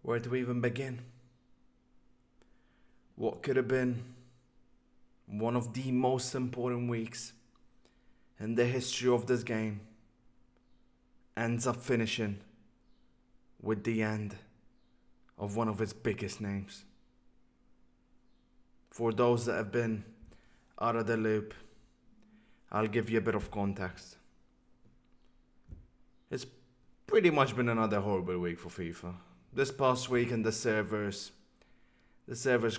Where to even begin? What could have been one of the most important weeks in the history of this game ends up finishing with the end of one of its biggest names. For those that have been out of the loop, I'll give you a bit of context. It's pretty much been another horrible week for FIFA. This past week in the servers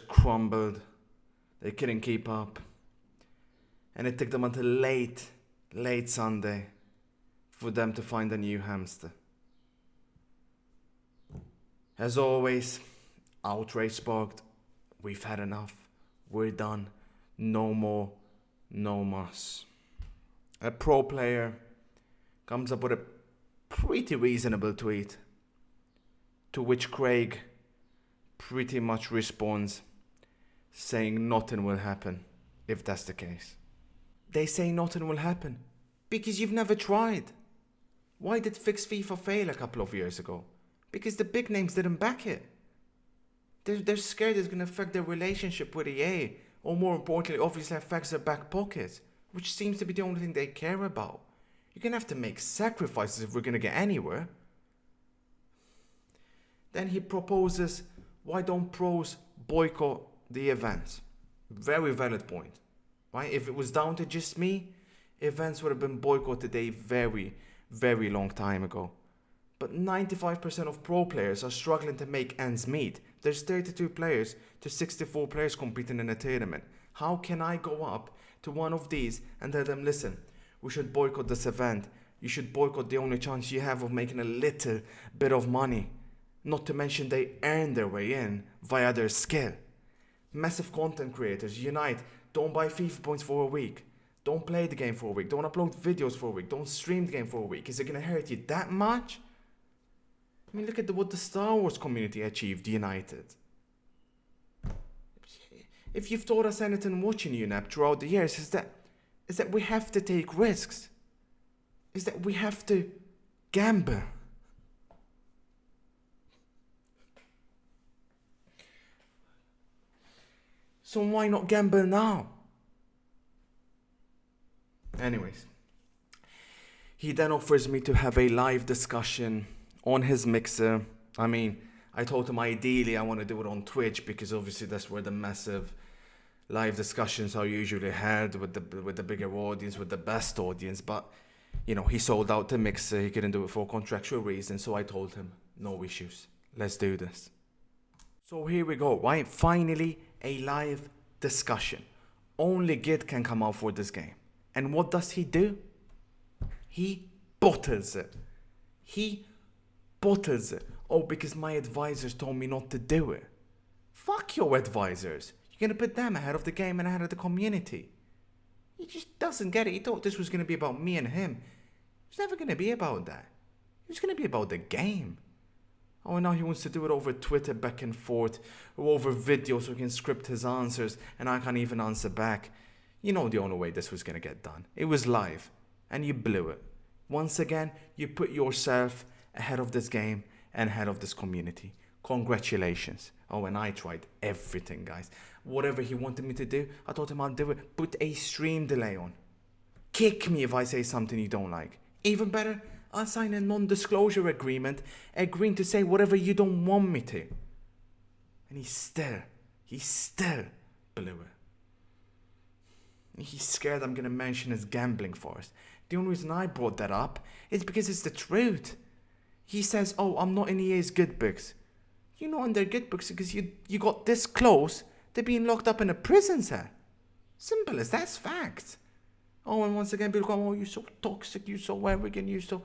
crumbled. They couldn't keep up. And it took them until late Sunday for them to find a new hamster. As always, outrage sparked. We've had enough. We're done. No more. No mas. A pro player comes up with a pretty reasonable tweet, to which Craig pretty much responds saying nothing will happen if that's the case. They say nothing will happen because you've never tried. Why did Fix FIFA fail a couple of years ago? Because the big names didn't back it. They're scared it's going to affect their relationship with EA, or more importantly, obviously affects their back pockets, which seems to be the only thing they care about. You're going to have to make sacrifices if we're going to get anywhere. Then he proposes, why don't pros boycott the events? Very valid point, right? If it was down to just me, events would have been boycotted a very, very long time ago. But 95% of pro players are struggling to make ends meet. There's 32 players to 64 players competing in a tournament. How can I go up to one of these and tell them, listen, we should boycott this event. You should boycott the only chance you have of making a little bit of money. Not to mention they earn their way in via their skill. Massive content creators, unite. Don't buy FIFA points for a week. Don't play the game for a week. Don't upload videos for a week. Don't stream the game for a week. Is it going to hurt you that much? I mean, look at what the Star Wars community achieved united. If you've taught us anything watching UNEP throughout the years, is that we have to take risks. Is that we have to gamble. So why not gamble now? Anyways, he then offers me to have a live discussion on his mixer. I mean, I told him ideally I want to do it on Twitch because obviously that's where the massive live discussions are usually held with the bigger audience, with the best audience. But, you know, he sold out the mixer. He couldn't do it for contractual reasons. So I told him, no issues. Let's do this. So here we go, right? Finally, a live discussion. Only good can come out for this game. And what does he do? He bottles it. He bottles it. Oh, because my advisors told me not to do it. Fuck your advisors. You're going to put them ahead of the game and ahead of the community. He just doesn't get it. He thought this was going to be about me and him. It was never going to be about that. It was going to be about the game. Oh, and now he wants to do it over Twitter back and forth, or over video so he can script his answers and I can't even answer back. You know the only way this was going to get done. It was live, and you blew it. Once again, you put yourself ahead of this game and ahead of this community. Congratulations. Oh, and I tried everything, guys. Whatever he wanted me to do, I told him I'll do it. Put a stream delay on. Kick me if I say something you don't like. Even better, I'll sign a non-disclosure agreement agreeing to say whatever you don't want me to. And he still blew it. He's scared I'm going to mention his gambling force. The only reason I brought that up is because it's the truth. He says, oh, I'm not in EA's good books. You're not in their good books because you got this close to being locked up in a prison cell. Simple as that's fact. Oh, and once again, people go, oh, you're so toxic, you're so arrogant, you're so...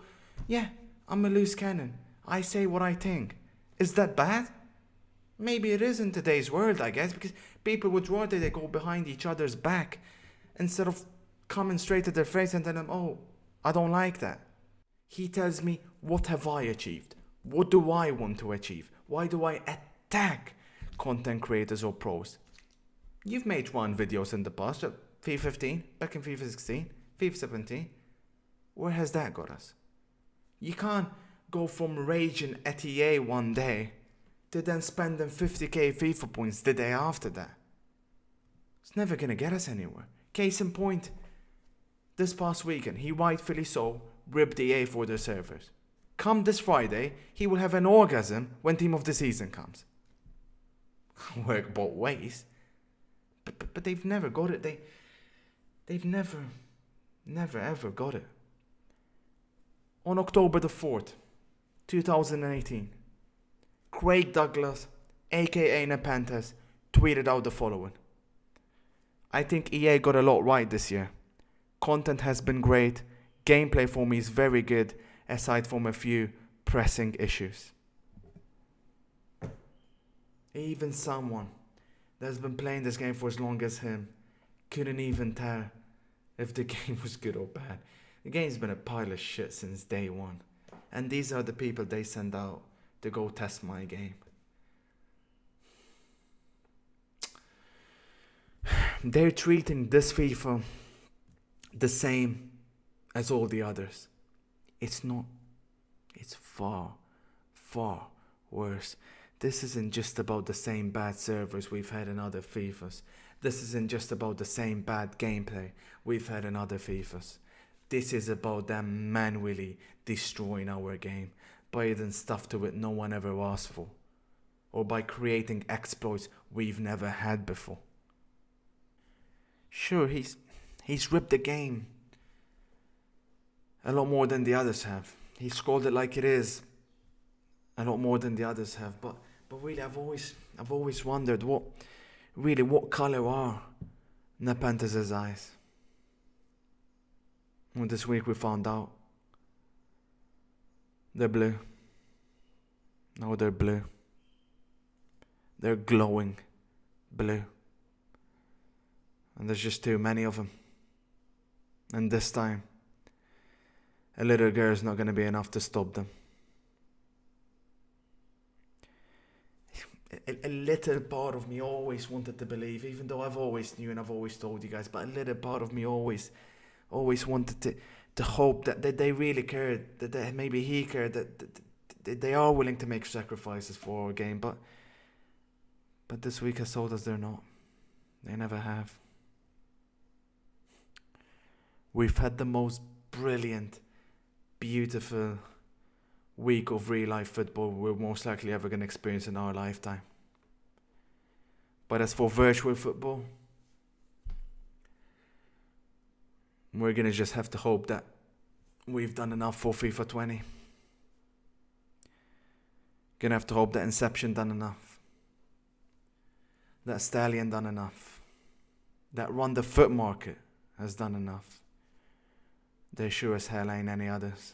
Yeah, I'm a loose cannon. I say what I think. Is that bad? Maybe it is in today's world, I guess, because people would rather they go behind each other's back instead of coming straight to their face and tell them, oh, I don't like that. He tells me, what have I achieved? What do I want to achieve? Why do I attack content creators or pros? You've made one videos in the past, FIFA 15, back in FIFA 16, FIFA 17. Where has that got us? You can't go from raging at EA one day to then spend them 50k FIFA points the day after that. It's never going to get us anywhere. Case in point, this past weekend, he rightfully so ripped EA for their servers. Come this Friday, he will have an orgasm when Team of the Season comes. Work both ways. But they've never got it. They've never ever got it. On October the 4th, 2018, Craig Douglas, aka Nepenthez, tweeted out the following. I think EA got a lot right this year. Content has been great. Gameplay for me is very good, aside from a few pressing issues. Even someone that's been playing this game for as long as him couldn't even tell if the game was good or bad. The game's been a pile of shit since day one. And these are the people they send out to go test my game. They're treating this FIFA the same as all the others. It's not. It's far, far worse. This isn't just about the same bad servers we've had in other FIFAs. This isn't just about the same bad gameplay we've had in other FIFAs. This is about them manually destroying our game by adding stuff to it no one ever asked for, or by creating exploits we've never had before. Sure, he's ripped the game a lot more than the others have. He scored it like it is a lot more than the others have. But really, I've always wondered what color are Nepentez's eyes. Well, this week we found out they're blue. No, they're blue. They're glowing blue. And there's just too many of them. And this time, a little girl's not going to be enough to stop them. A little part of me always wanted to believe, even though I've always knew and I've always told you guys, but a little part of me always wanted to hope that they really cared, that maybe he cared, that they are willing to make sacrifices for our game. But this week has told us they're not. They never have. We've had the most brilliant, beautiful week of real life football we're most likely ever going to experience in our lifetime. But as for virtual football, we're going to just have to hope that we've done enough for FIFA 20. Going to have to hope that Inception done enough. That Stallion done enough. That Run the Foot Market has done enough. There sure as hell ain't any others.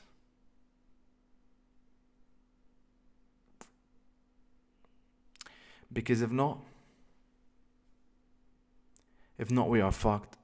Because if not, we are fucked.